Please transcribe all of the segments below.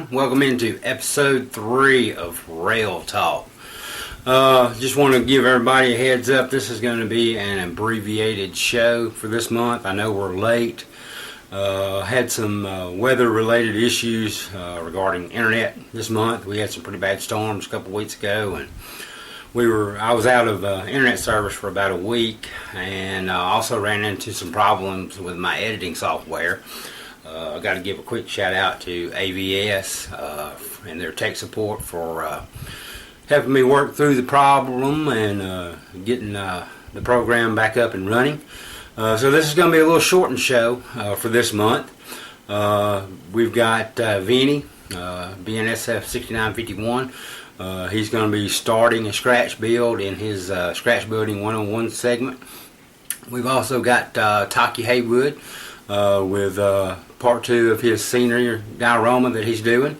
everyone. Welcome into episode 3 of Railtalk. Just want to give everybody a heads up. This is going to be an abbreviated show for this month. I know we're late. Had some weather-related issues regarding internet this month. We had some pretty bad storms a couple weeks ago, and I was out of internet service for about a week, and also ran into some problems with my editing software. I got to give a quick shout out to AVS and their tech support for helping me work through the problem and getting the program back up and running. So this is going to be a little shortened show for this month. We've got Vinny, BNSF 6951. He's going to be starting a scratch build in his Scratch Building 101 segment. We've also got Taki Haywood with part 2 of his scenery diorama that he's doing.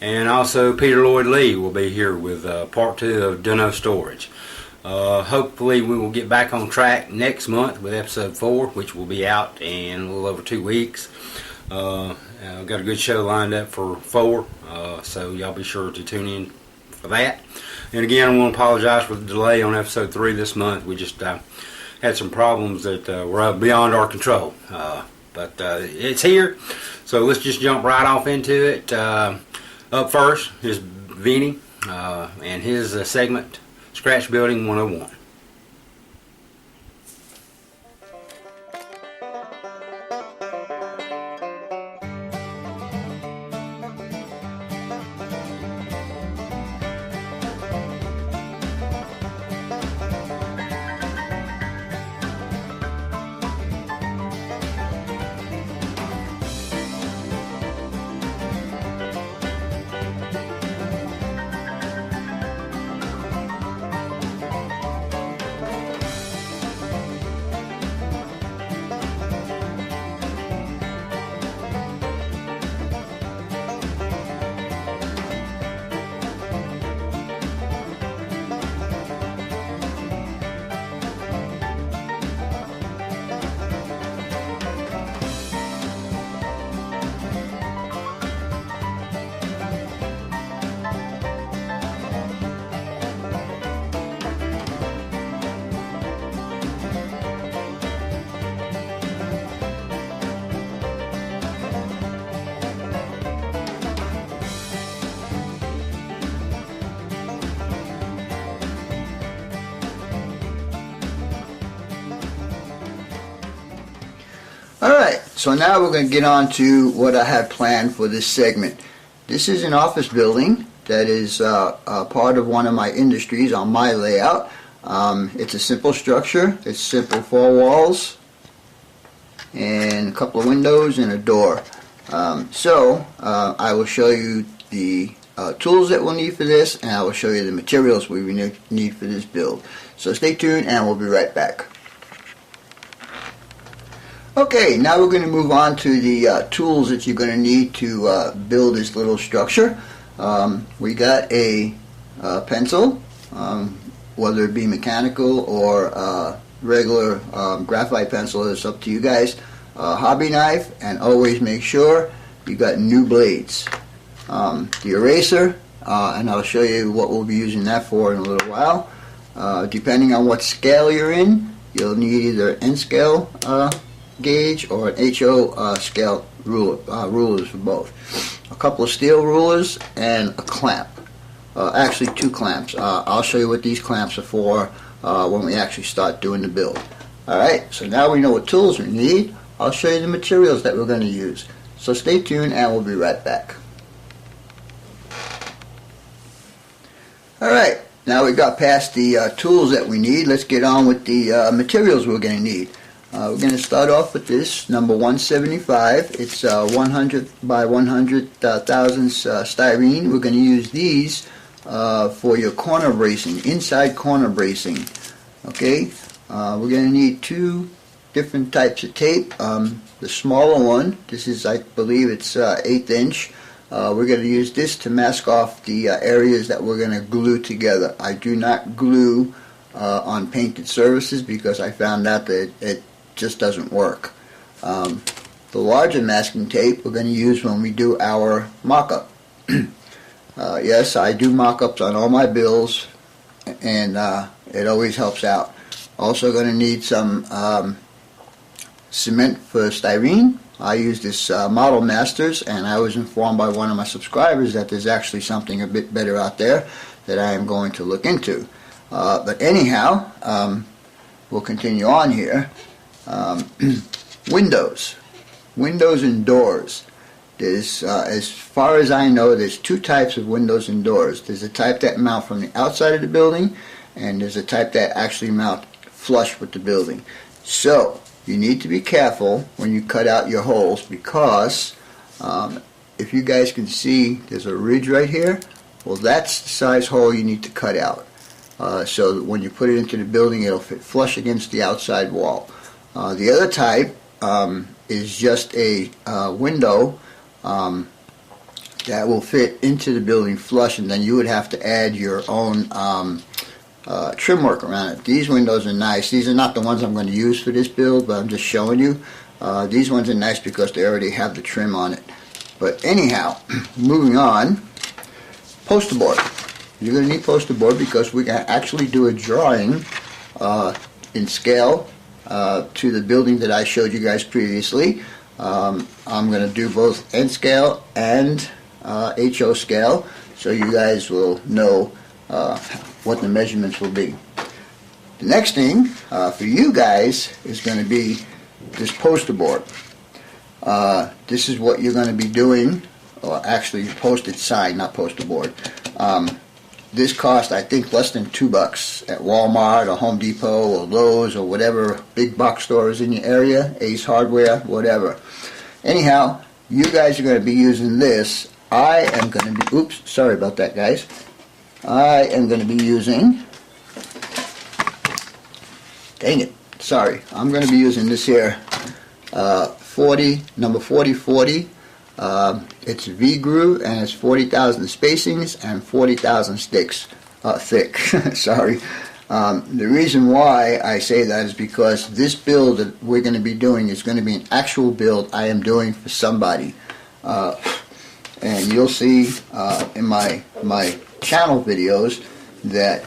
And also Peter Lloyd Lee will be here with part 2 of Dunno storage. Hopefully we will get back on track next month with episode 4, which will be out in a little over 2 weeks. I've got a good show lined up for 4, so y'all be sure to tune in for that. And again, I want to apologize for the delay on episode 3 this month. We just had some problems that were beyond our control. But it's here, so let's just jump right off into it. Up first is Vinny and his segment, Scratch Building 101. Alright, so now we're going to get on to what I have planned for this segment. This is an office building that is part of one of my industries on my layout. It's a simple structure. It's simple 4 walls and a couple of windows and a door. I will show you the tools that we'll need for this, and I will show you the materials we need for this build. So stay tuned and we'll be right back. Okay, now we're going to move on to the tools that you're going to need to build this little structure. We got a pencil, whether it be mechanical or regular graphite pencil, it's up to you guys. Hobby knife, and always make sure you got new blades. The eraser, and I'll show you what we'll be using that for in a little while. Depending on what scale you're in, you'll need either an N scale gauge or an HO scale rulers for both. A couple of steel rulers and a clamp. Actually 2 clamps. I'll show you what these clamps are for when we actually start doing the build. Alright, so now we know what tools we need. I'll show you the materials that we're going to use. So stay tuned and we'll be right back. Alright, now we got past the tools that we need. Let's get on with the materials we're going to need. We're going to start off with this, number 175. It's 100 by 100 thousandths styrene. We're going to use these for your corner bracing, inside corner bracing. Okay, we're going to need 2 different types of tape. The smaller one, this is, I believe it's 1/8 inch. We're going to use this to mask off the areas that we're going to glue together. I do not glue on painted surfaces because I found out that it just doesn't work. The larger masking tape we're going to use when we do our mock-up. Yes, I do mock-ups on all my builds, and it always helps out. Also going to need some cement for styrene. I use this Model Masters, and I was informed by one of my subscribers that there's actually something a bit better out there that I am going to look into. But anyhow, we'll continue on here. Windows and doors. There's, as far as I know, there's two types of windows and doors. There's a type that mount from the outside of the building, and there's a type that actually mount flush with the building. So you need to be careful when you cut out your holes, because if you guys can see, there's a ridge right here. Well, that's the size hole you need to cut out. So when you put it into the building, it'll fit flush against the outside wall. The other type is just a window that will fit into the building flush, and then you would have to add your own trim work around it. These windows are nice. These are not the ones I'm going to use for this build, but I'm just showing you. These ones are nice because they already have the trim on it. But anyhow, moving on, poster board. You're going to need poster board because we can actually do a drawing in scale to the building that I showed you guys previously. I'm going to do both N scale and HO scale, so you guys will know what the measurements will be. The next thing for you guys is going to be this poster board. This is what you're going to be doing, or actually postage sign, not poster board. This cost, I think, less than $2 at Walmart or Home Depot or Lowe's or whatever big box stores in your area, Ace Hardware, whatever. Anyhow, you guys are going to be using this. I am going to be, oops, sorry about that, guys. I am going to be using, dang it, sorry, I'm going to be using this here, number 4040. It's V-groove, and it's 40,000 spacings and 40,000 sticks thick. Sorry. The reason why I say that is because this build that we're going to be doing is going to be an actual build I am doing for somebody. And you'll see in my channel videos that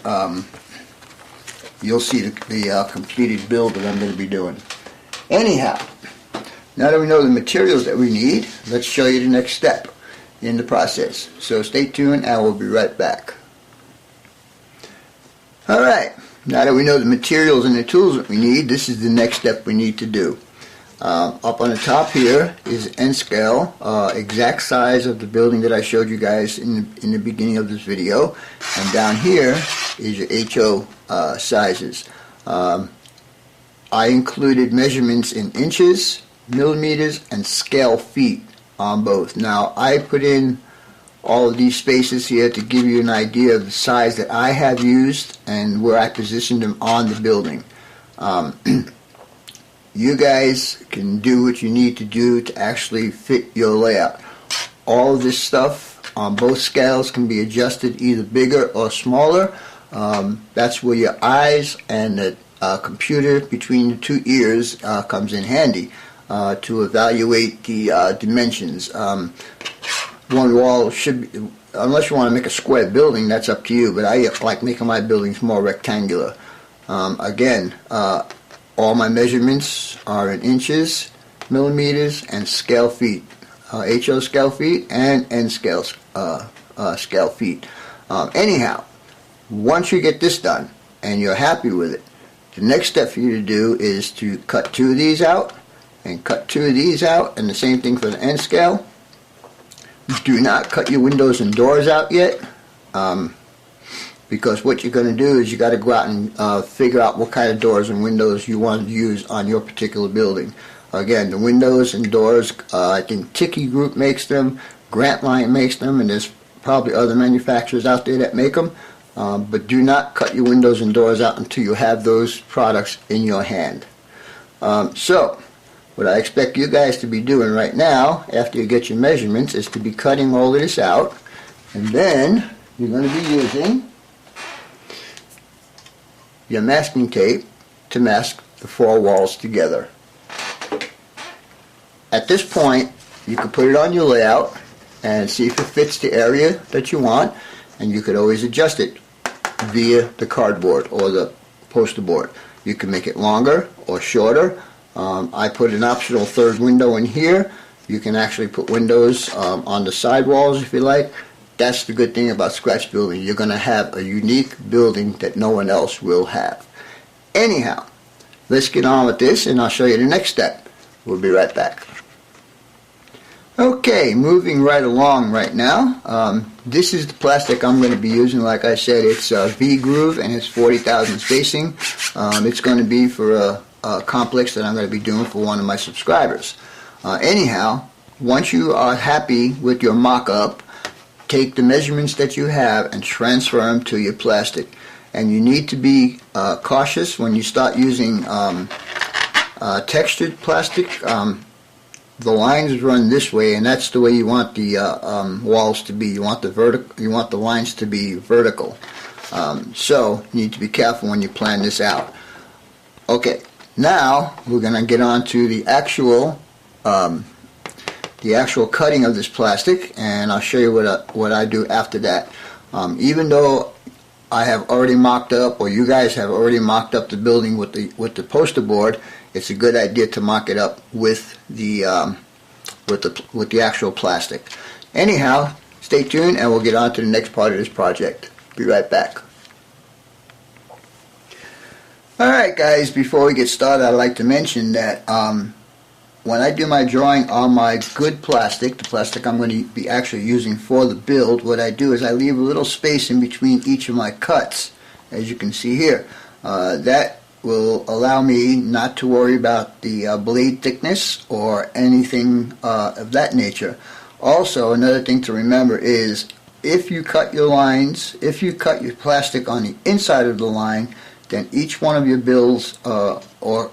you'll see the completed build that I'm going to be doing. Anyhow, now that we know the materials that we need, let's show you the next step in the process. So stay tuned and we'll be right back. Alright, now that we know the materials and the tools that we need, this is the next step we need to do. Up on the top here is N scale, exact size of the building that I showed you guys in the beginning of this video. And down here is your HO sizes. I included measurements in inches, millimeters, and scale feet on both. Now I put in all of these spaces here to give you an idea of the size that I have used and where I positioned them on the building. You guys can do what you need to do to actually fit your layout. All of this stuff on both scales can be adjusted either bigger or smaller. That's where your eyes and the computer between the two ears comes in handy. To evaluate the dimensions. One wall should be, unless you want to make a square building, that's up to you, but I like making my buildings more rectangular. Again, all my measurements are in inches, millimeters, and scale feet. HO scale feet and N scale scale feet. Anyhow, once you get this done and you're happy with it, the next step for you to do is to cut two of these out and cut two of these out, and the same thing for the N scale. Do not cut your windows and doors out yet, because what you're going to do is you got to go out and figure out what kind of doors and windows you want to use on your particular building. Again, the windows and doors, I think Taki Group makes them, Grant Line makes them, and there's probably other manufacturers out there that make them. But do not cut your windows and doors out until you have those products in your hand. So what I expect you guys to be doing right now, after you get your measurements, is to be cutting all of this out, and then you're going to be using your masking tape to mask the four walls together. At this point, you can put it on your layout, and see if it fits the area that you want, and you could always adjust it via the cardboard or the poster board. You can make it longer or shorter. I put an optional third window in here. You can actually put windows on the side walls if you like. That's the good thing about scratch building. You're going to have a unique building that no one else will have. Anyhow, let's get on with this and I'll show you the next step. We'll be right back. Okay, moving right along right now. This is the plastic I'm going to be using. Like I said, it's V-groove and it's 40,000 spacing. It's going to be for a complex that I'm going to be doing for one of my subscribers. Anyhow, once you are happy with your mock-up, take the measurements that you have and transfer them to your plastic. And you need to be cautious when you start using textured plastic. The lines run this way, and that's the way you want the walls to be. You want the lines to be vertical. So you need to be careful when you plan this out. Okay, now we're going to get on to the actual cutting of this plastic, and I'll show you what I do after that. Even though I have already mocked up, or you guys have already mocked up the building with the poster board, it's a good idea to mock it up with the actual plastic. Anyhow, stay tuned and we'll get on to the next part of this project. Be right back. Alright guys, before we get started, I'd like to mention that when I do my drawing on my good plastic, the plastic I'm going to be actually using for the build, what I do is I leave a little space in between each of my cuts, as you can see here. That will allow me not to worry about the blade thickness or anything of that nature. Also, another thing to remember is if you cut your lines, if you cut your plastic on the inside of the line, then each one of your bills or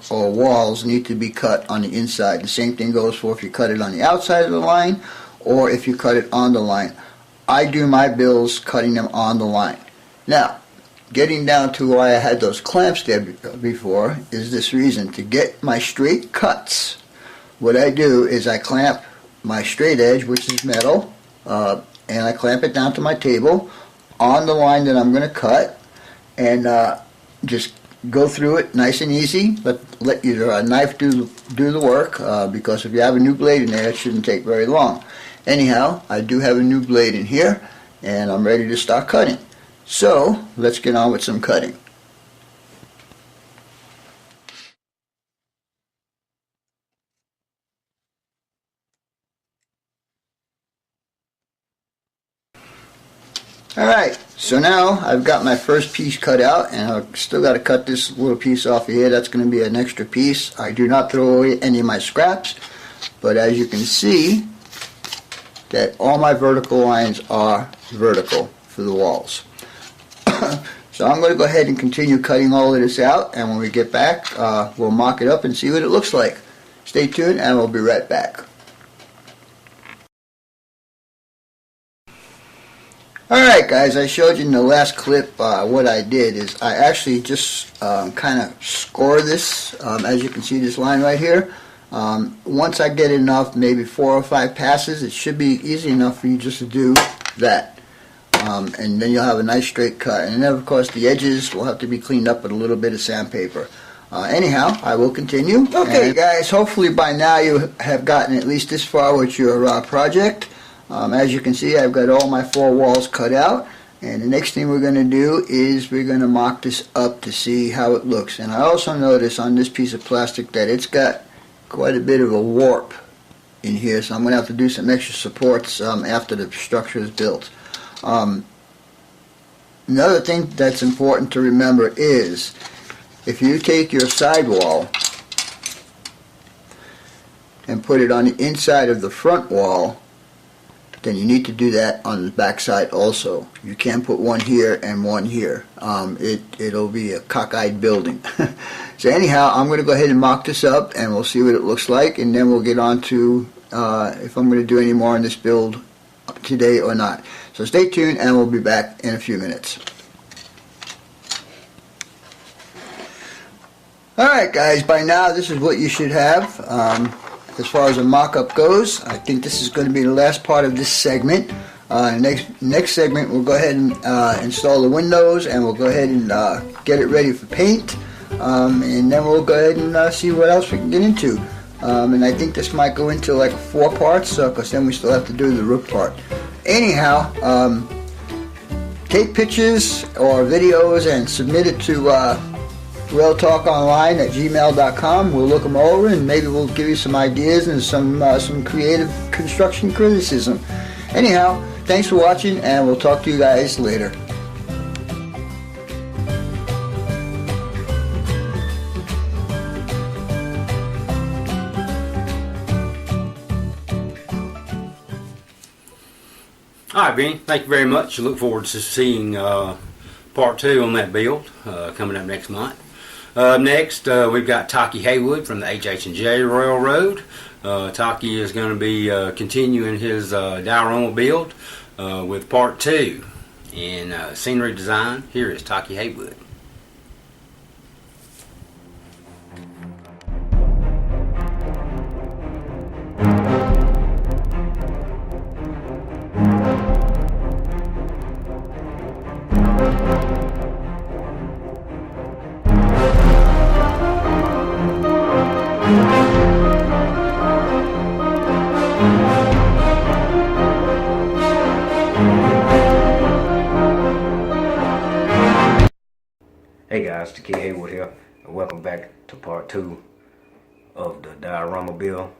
walls need to be cut on the inside. The same thing goes for if you cut it on the outside of the line or if you cut it on the line. I do my bills cutting them on the line. Now, getting down to why I had those clamps there before is this reason. To get my straight cuts, what I do is I clamp my straight edge, which is metal, and I clamp it down to my table on the line that I'm going to cut, and just go through it nice and easy. Let your knife do the work, because if you have a new blade in there, it shouldn't take very long. Anyhow, I do have a new blade in here, and I'm ready to start cutting. So, let's get on with some cutting. Alright, so now I've got my first piece cut out, and I've still got to cut this little piece off of here. That's going to be an extra piece. I do not throw away any of my scraps, but as you can see, that all my vertical lines are vertical for the walls. So I'm going to go ahead and continue cutting all of this out, and when we get back, we'll mock it up and see what it looks like. Stay tuned, and we'll be right back. Alright guys, I showed you in the last clip what I did is I actually just kind of score this, as you can see this line right here. Once I get enough, maybe 4 or 5 passes, it should be easy enough for you just to do that. And then you'll have a nice straight cut. And then of course the edges will have to be cleaned up with a little bit of sandpaper. Anyhow, I will continue. Okay guys, hopefully by now you have gotten at least this far with your project. As you can see, I've got all my 4 walls cut out, and the next thing we're going to do is we're going to mock this up to see how it looks. And I also notice on this piece of plastic that it's got quite a bit of a warp in here, so I'm going to have to do some extra supports after the structure is built. Another thing that's important to remember is if you take your sidewall and put it on the inside of the front wall, then you need to do that on the back side also. You can't put one here and one here. It'll be a cockeyed building. So anyhow, I'm going to go ahead and mock this up and we'll see what it looks like, and then we'll get on to if I'm going to do any more on this build today or not. So stay tuned and we'll be back in a few minutes. Alright guys, by now this is what you should have. as far as a mock-up goes. I think this is going to be the last part of this segment. Next segment, we'll go ahead and install the windows, and we'll go ahead and get it ready for paint, and then we'll go ahead and see what else we can get into. And I think this might go into like 4 parts, because then we still have to do the roof part. Anyhow, take pictures or videos and submit it to railtalkonline@gmail.com. We'll look them over, and maybe we'll give you some ideas and some creative construction criticism. Anyhow, thanks for watching, and we'll talk to you guys later. All right, Vinny, thank you very much. I look forward to seeing part 2 on that build coming up next month. Next, we've got Taki Haywood from the HH&J Railroad. Taki is going to be continuing his diorama build with part 2 in Scenery Design. Here is Taki Haywood. Hey guys, Taki Haywood here, and welcome back to part 2 of the diorama build.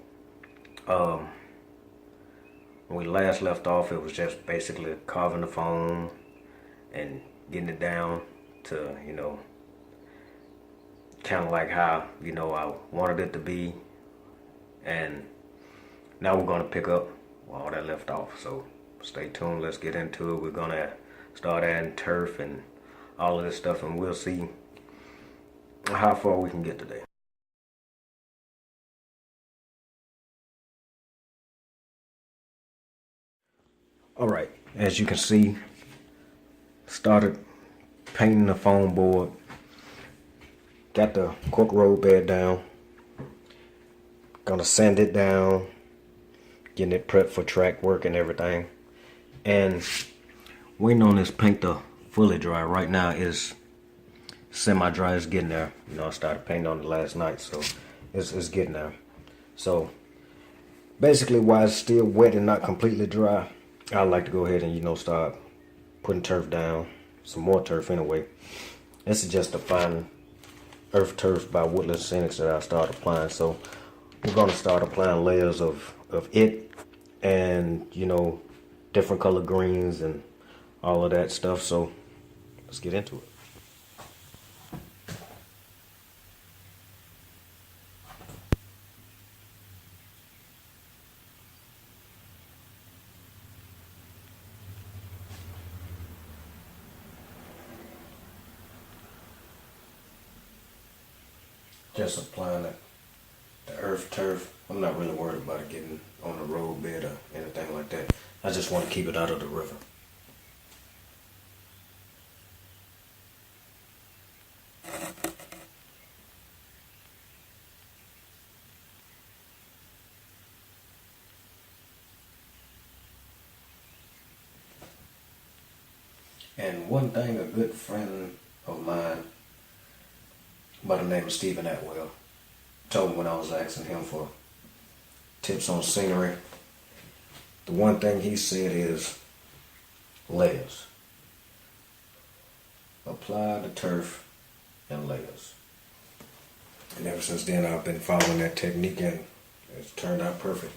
When we last left off, it was just basically carving the foam and getting it down to, kind of like how, I wanted it to be. And now we're going to pick up all that left off. So stay tuned, let's get into it. We're going to start adding turf and all of this stuff, and we'll see how far we can get today. Alright, as you can see, started painting the foam board, got the cork road bed down, gonna sand it down, getting it prepped for track work and everything, and waiting on this paint to fully dry. Right now is semi-dry. It's getting there. I started painting on it last night, so it's getting there. So basically, while it's still wet and not completely dry, I like to go ahead and start putting turf down, some more turf anyway. This is just the fine earth turf by Woodland Scenics that I started applying. So we're going to start applying layers of it, and different color greens and all of that stuff. So let's get into it. Just applying the earth turf. I'm not really worried about it getting on the road bed or anything like that. I just want to keep it out of the river. And one thing, a good friend of mine by the name of Stephen Atwell told me when I was asking him for tips on scenery, the one thing he said is layers. Apply the turf and layers. And ever since then I've been following that technique, and it's turned out perfect.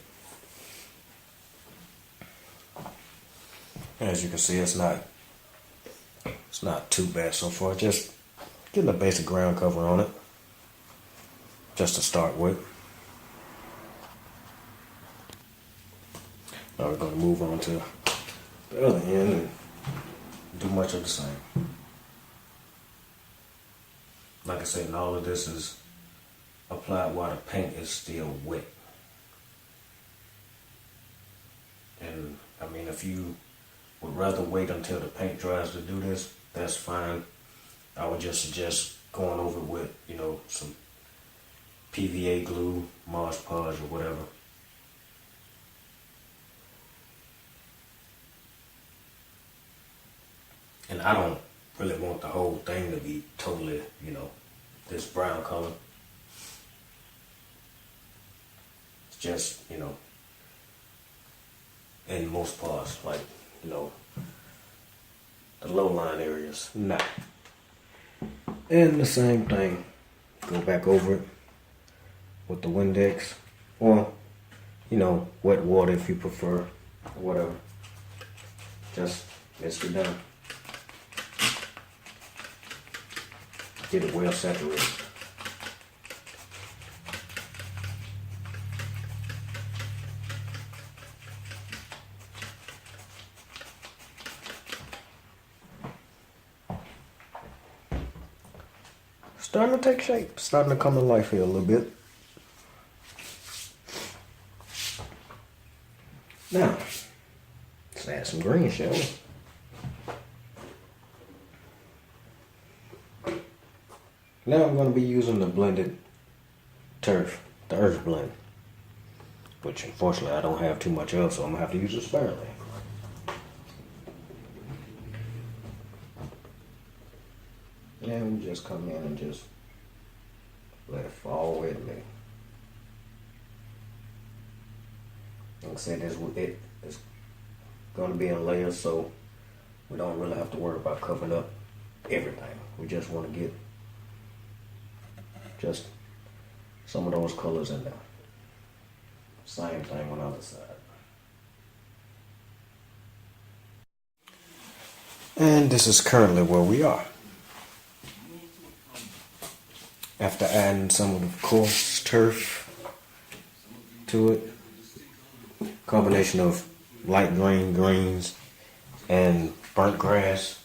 As you can see, it's not too bad so far. Just getting a basic ground cover on it, just to start with. Now we're going to move on to the other end and do much of the same. Like I said, all of this is applied while the paint is still wet. And I mean, if you would rather wait until the paint dries to do this, that's fine. I would just suggest going over with, some PVA glue, Mod Podge, or whatever. And I don't really want the whole thing to be totally, this brown color. It's just, in most parts, like, the low line areas. Nah. And the same thing. Go back over it with the Windex, or, wet water if you prefer, or whatever. Just mist it down. Get it well saturated. Starting to take shape, starting to come to life here a little bit. Now, let's add some green, shall we? Now I'm going to be using the blended turf, the earth blend, which unfortunately I don't have too much of, so I'm going to have to use it sparingly. And we just come in and just let it fall away to me. Like I said, it's going to be in layers, so we don't really have to worry about covering up everything. We just want to get just some of those colors in there. Same thing on the other side. And this is currently where we are. After adding some of the coarse turf to it, combination of light green greens and burnt grass.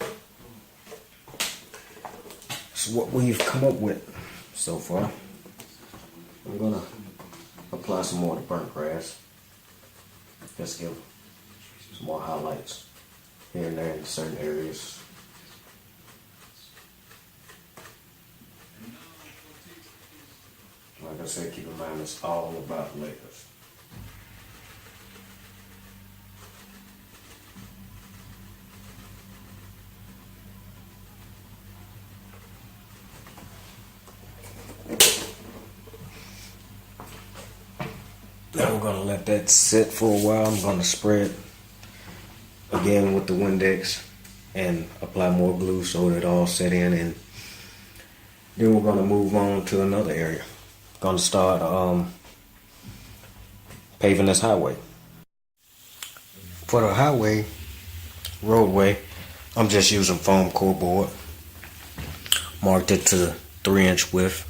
That's what we've come up with so far. I'm gonna apply some more of the burnt grass. Just give some more highlights here and there in certain areas. Like I said, keep in mind it's all about layers. Now we're going to let that sit for a while. I'm going to spread again with the Windex and apply more glue so it all set in, and then we're going to move on to another area. Going to start paving this highway. For the highway, roadway, I'm just using foam core board. Marked it to 3-inch width.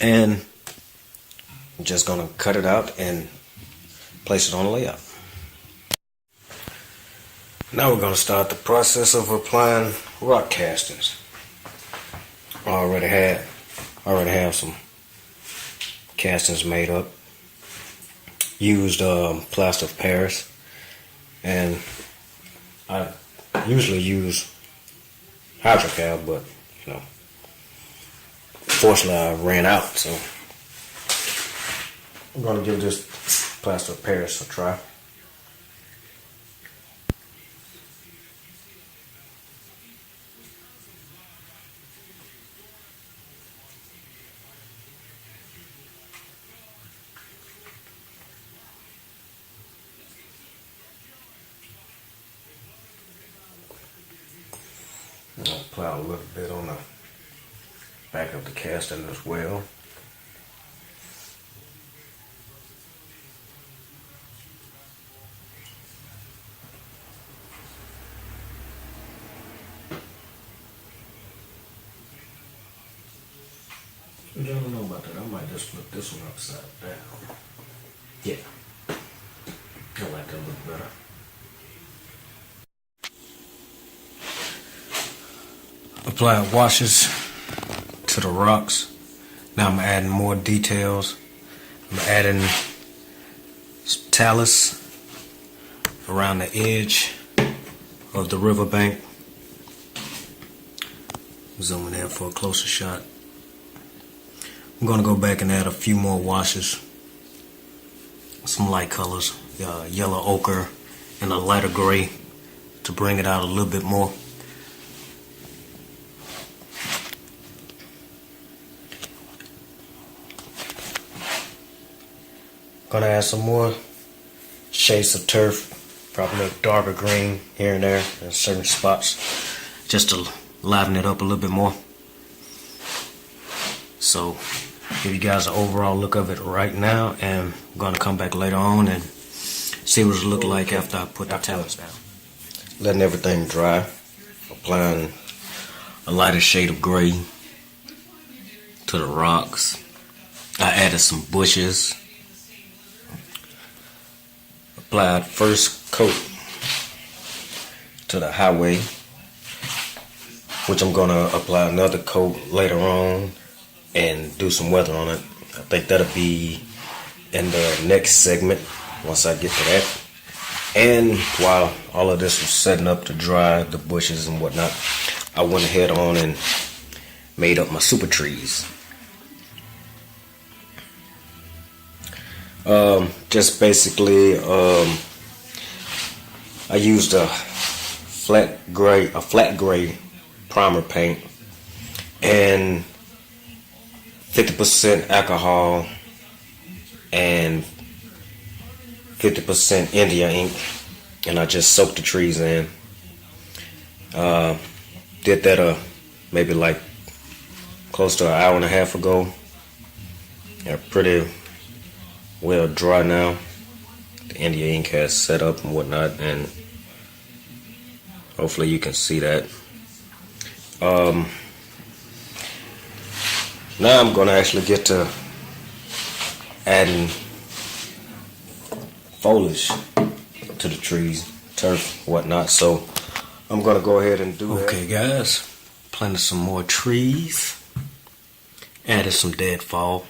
And I'm just going to cut it out and place it on the layout. Now we're going to start the process of applying rock castings. I already have some castings made up. Used plaster of Paris, and I usually use hydrocal, but fortunately I ran out, so I'm going to give this plaster of Paris a try. I'll apply a little bit on the back of the casting as well. I don't know about that. I might just flip this one upside down. Yeah. I like that look better. Apply washes to the rocks. Now I'm adding more details. I'm adding talus around the edge of the riverbank. Zooming in for a closer shot. I'm going to go back and add a few more washes. Some light colors, yellow ochre and a lighter gray to bring it out a little bit more. Gonna add some more shades of turf, probably a darker green here and there in certain spots, just to liven it up a little bit more. So give you guys an overall look of it right now, and I'm gonna come back later on and see what it looks like after I put the tiles down. Letting everything dry, applying a lighter shade of gray to the rocks. I added some bushes. Applied first coat to the highway, which I'm gonna apply another coat later on and do some weather on it. I think that'll be in the next segment once I get to that. And while all of this was setting up to dry, the bushes and whatnot, I went ahead on and made up my super trees. Just basically, I used a flat gray primer paint and 50% alcohol and 50% India ink, and I just soaked the trees in. Did that maybe like close to an hour and a half ago. They're pretty well dry now. The India ink has set up and whatnot, and hopefully you can see that. Now I'm gonna actually get to adding foliage to the trees, turf, whatnot. So I'm gonna go ahead and do that. Okay, guys, planted some more trees, added some deadfall,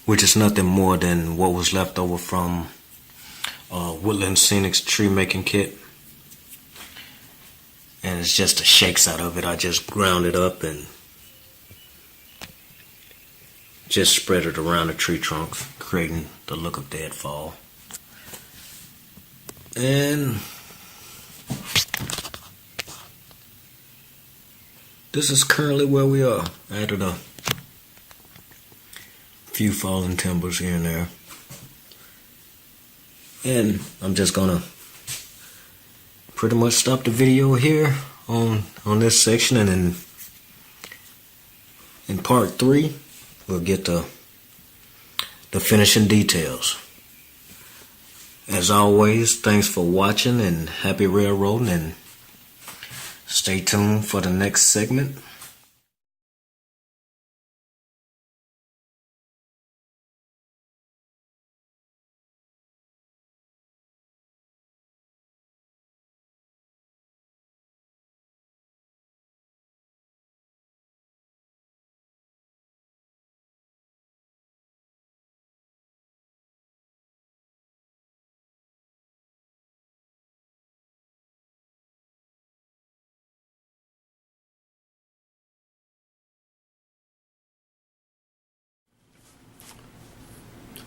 which is nothing more than what was left over from Woodland Scenic's tree making kit. And it's just the shakes out of it. I just ground it up and just spread it around the tree trunks, creating the look of deadfall. And this is currently where we are. I added a few fallen timbers here and there. And I'm just gonna pretty much stop the video here on this section, and then in part 3 we'll get the finishing details. As always, thanks for watching and happy railroading, and stay tuned for the next segment.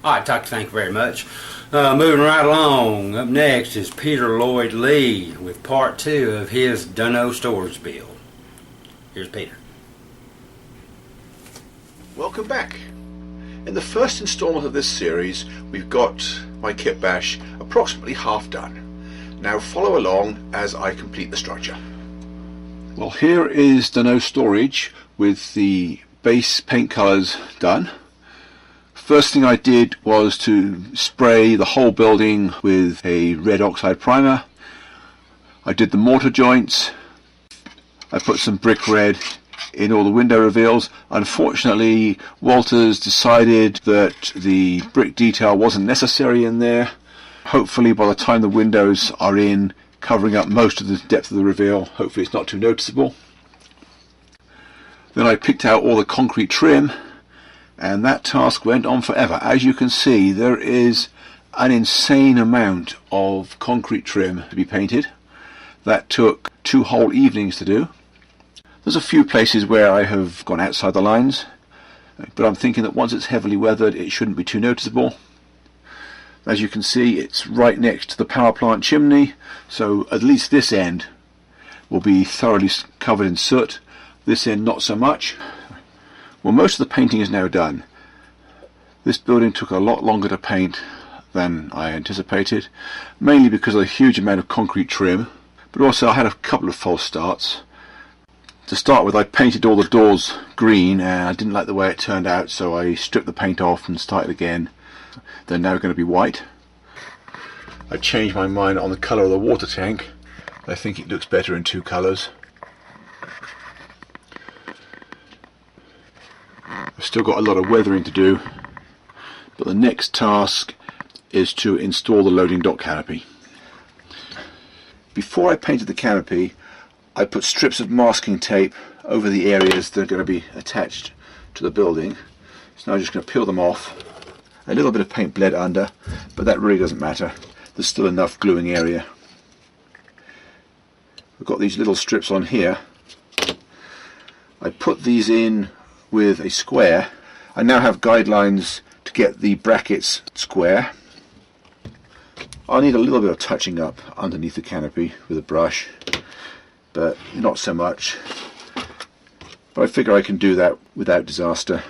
All right, Taki, thank you very much. Moving right along, up next is Peter Lloyd Lee with part 2 of his Dunno storage build. Here's Peter. Welcome back. In the first installment of this series, we've got my kit bash approximately half done. Now follow along as I complete the structure. Well, here is Dunno storage with the base paint colours done. First thing I did was to spray the whole building with a red oxide primer. I did the mortar joints. I put some brick red in all the window reveals. Unfortunately, Walters decided that the brick detail wasn't necessary in there. Hopefully by the time the windows are in, covering up most of the depth of the reveal, hopefully it's not too noticeable. Then I picked out all the concrete trim, and that task went on forever. As you can see, there is an insane amount of concrete trim to be painted. That took 2 whole evenings to do. There's a few places where I have gone outside the lines. but I'm thinking that once it's heavily weathered it shouldn't be too noticeable. As you can see, it's right next to the power plant chimney, so at least this end will be thoroughly covered in soot, this end not so much. Well, most of the painting is now done. This building took a lot longer to paint than I anticipated, mainly because of a huge amount of concrete trim, but also I had a couple of false starts. To start with, I painted all the doors green and I didn't like the way it turned out, so I stripped the paint off and started again. They're now going to be white. I changed my mind on the colour of the water tank. I think it looks better in two colours. I've still got a lot of weathering to do, but the next task is to install the loading dock canopy. Before I painted the canopy, I put strips of masking tape over the areas that are going to be attached to the building. So now I'm just going to peel them off. A little bit of paint bled under, but that really doesn't matter. There's still enough gluing area. We've got these little strips on here. I put these in with a square. I now have guidelines to get the brackets square. I'll need a little bit of touching up underneath the canopy with a brush, but not so much. But I figure I can do that without disaster.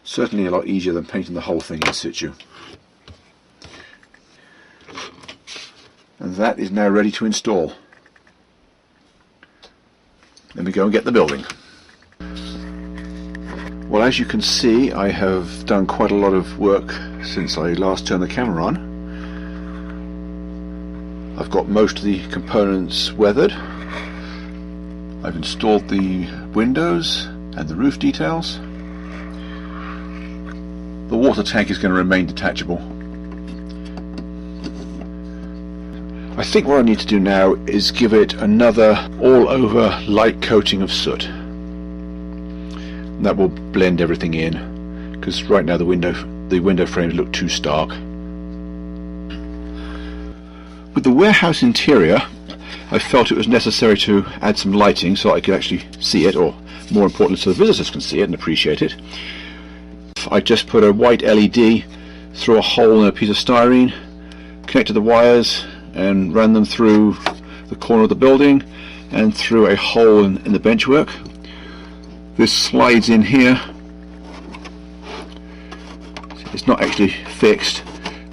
Certainly a lot easier than painting the whole thing in situ. And that is now ready to install. Then we go and get the building. Well, as you can see, I have done quite a lot of work since I last turned the camera on. I've got most of the components weathered. I've installed the windows and the roof details. The water tank is going to remain detachable. I think what I need to do now is give it another all-over light coating of soot. That will blend everything in, because right now the window frames look too stark. With the warehouse interior, I felt it was necessary to add some lighting so I could actually see it, or more importantly so the visitors can see it and appreciate it. I just put a white LED through a hole in a piece of styrene, connected the wires and ran them through the corner of the building and through a hole in the benchwork. This slides in here. It's not actually fixed.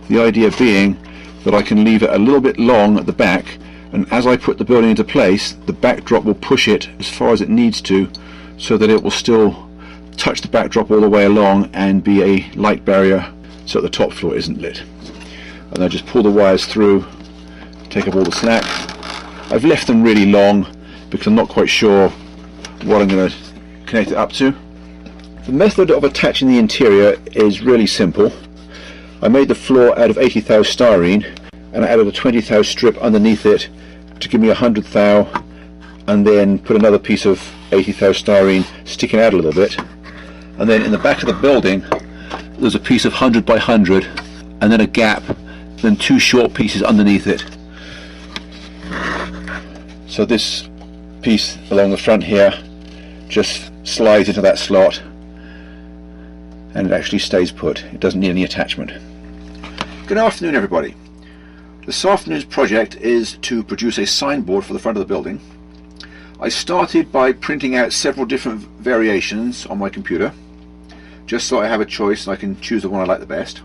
The idea being that I can leave it a little bit long at the back, and as I put the building into place, the backdrop will push it as far as it needs to, so that it will still touch the backdrop all the way along and be a light barrier so that the top floor isn't lit. And I just pull the wires through, take up all the slack. I've left them really long because I'm not quite sure what I'm going to connect it up to. The method of attaching the interior is really simple. I made the floor out of 80 thou styrene and I added a 20 thou strip underneath it to give me 100 thou, and then put another piece of 80 thou styrene sticking out a little bit, and then in the back of the building there's a piece of 100 by 100 and then a gap, then two short pieces underneath it. So this piece along the front here just slides into that slot and it actually stays put. It doesn't need any attachment. Good afternoon everybody. This afternoon's project is to produce a signboard for the front of the building. I started by printing out several different variations on my computer, just so I have a choice and I can choose the one I like the best.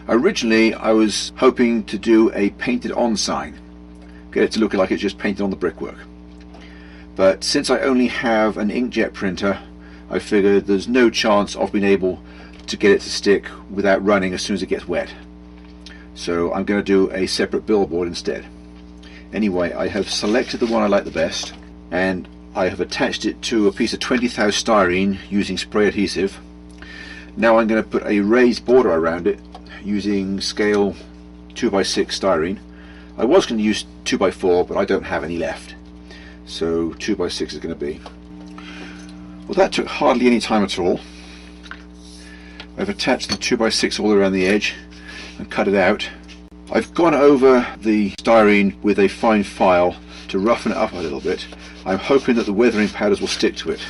Originally I was hoping to do a painted on sign, get it to look like it's just painted on the brickwork. But since I only have an inkjet printer, I figured there's no chance of being able to get it to stick without running as soon as it gets wet. So I'm going to do a separate billboard instead. Anyway, I have selected the one I like the best and I have attached it to a piece of 20 thou styrene using spray adhesive. Now I'm going to put a raised border around it using scale 2x6 styrene. I was going to use 2x4, but I don't have any left, so 2x6 is going to be. Well, that took hardly any time at all. I've attached the 2x6 all around the edge and cut it out. I've gone over the styrene with a fine file to roughen it up a little bit. I'm hoping that the weathering powders will stick to it.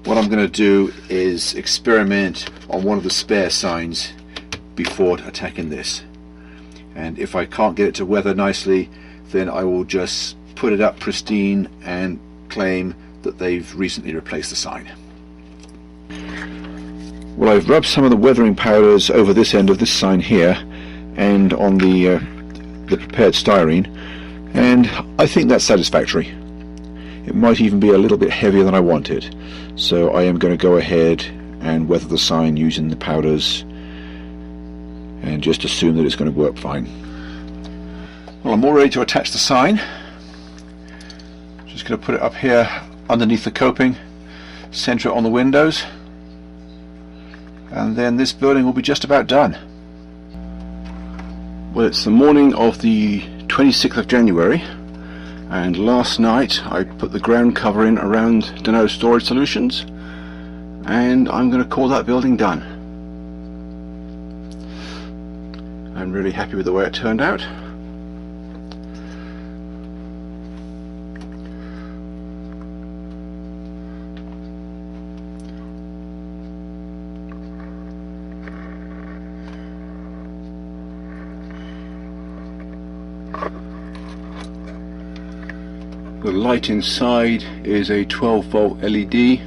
what I'm going to do is experiment on one of the spare signs before attacking this. And if I can't get it to weather nicely, then I will just put it up pristine and claim that they've recently replaced the sign. Well, I've rubbed some of the weathering powders over this end of this sign here and on the prepared styrene, and I think that's satisfactory. It might even be a little bit heavier than I wanted, so I am going to go ahead and weather the sign using the powders and just assume that it's going to work fine. Well, I'm all ready to attach the sign. Just going to put it up here underneath the coping, center it on the windows, and then this building will be just about done. Well, it's the morning of the 26th of January, and last night I put the ground cover in around Dunno Storage Solutions, and I'm going to call that building done. I'm really happy with the way it turned out. The light inside is a 12 volt LED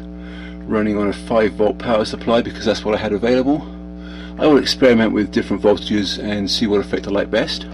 running on a 5 volt power supply because that's what I had available. I will experiment with different voltages and see what affect the light best.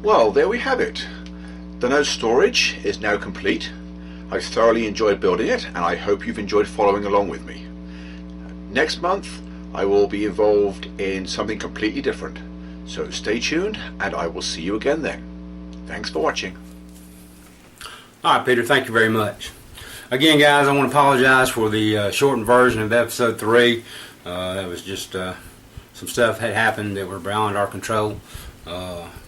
Well, there we have it. Dunno storage is now complete. I've thoroughly enjoyed building it, and I hope you've enjoyed following along with me. Next month I will be involved in something completely different, so stay tuned and I will see you again then. Thanks for watching. Alright, Peter, thank you very much. Again, guys, I want to apologize for the shortened version of episode 3. That was just some stuff had happened that were beyond our control.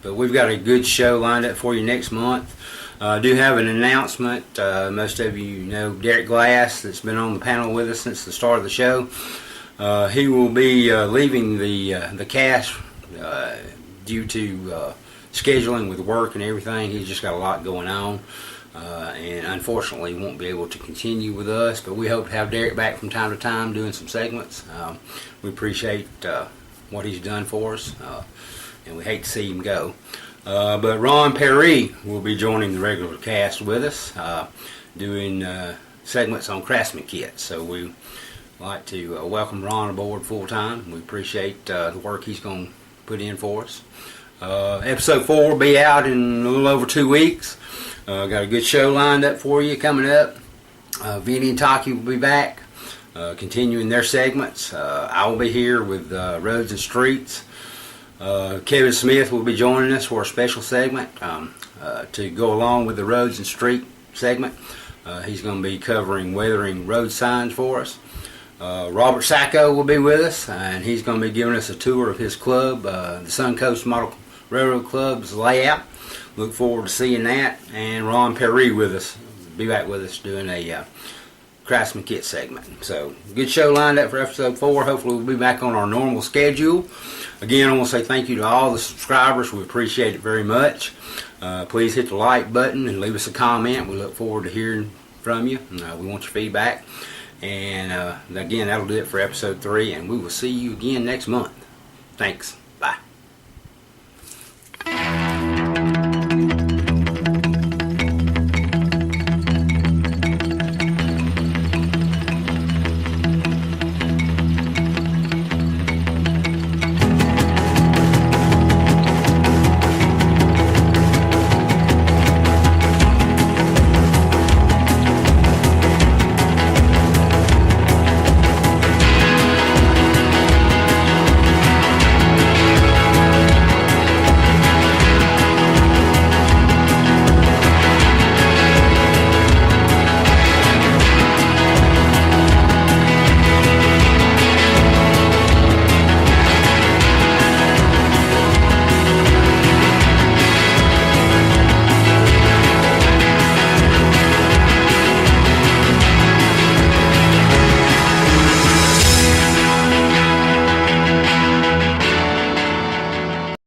But we've got a good show lined up for you next month. I do have an announcement. Most of you know Derek Glass, that's been on the panel with us since the start of the show. He will be leaving the cast due to scheduling with work and everything. He's just got a lot going on, and unfortunately won't be able to continue with us, but we hope to have Derek back from time to time doing some segments. We appreciate what he's done for us, and we hate to see him go. But Ron Perry will be joining the regular cast with us, doing segments on Craftsman kits. So we like to welcome Ron aboard full time. We appreciate the work he's going to put in for us. Episode 4 will be out in a little over 2 weeks. Got a good show lined up for you coming up. Vinny and Taki will be back, continuing their segments. I will be here with Roads and Streets. Kevin Smith will be joining us for a special segment to go along with the Roads and Street segment. He's going to be covering weathering road signs for us. Robert Sacco will be with us, and he's going to be giving us a tour of his club, the Suncoast Model Railroad Club's layout. Look forward to seeing that. And Ron Perry with us, be back with us doing a Craftsman kit segment. So good show lined up for episode 4. Hopefully we'll be back on our normal schedule. Again, I want to say thank you to all the subscribers. We appreciate it very much. Please hit the like button and leave us a comment. We look forward to hearing from you. We want your feedback. And again, that'll do it for episode 3, and we will see you again next month. Thanks.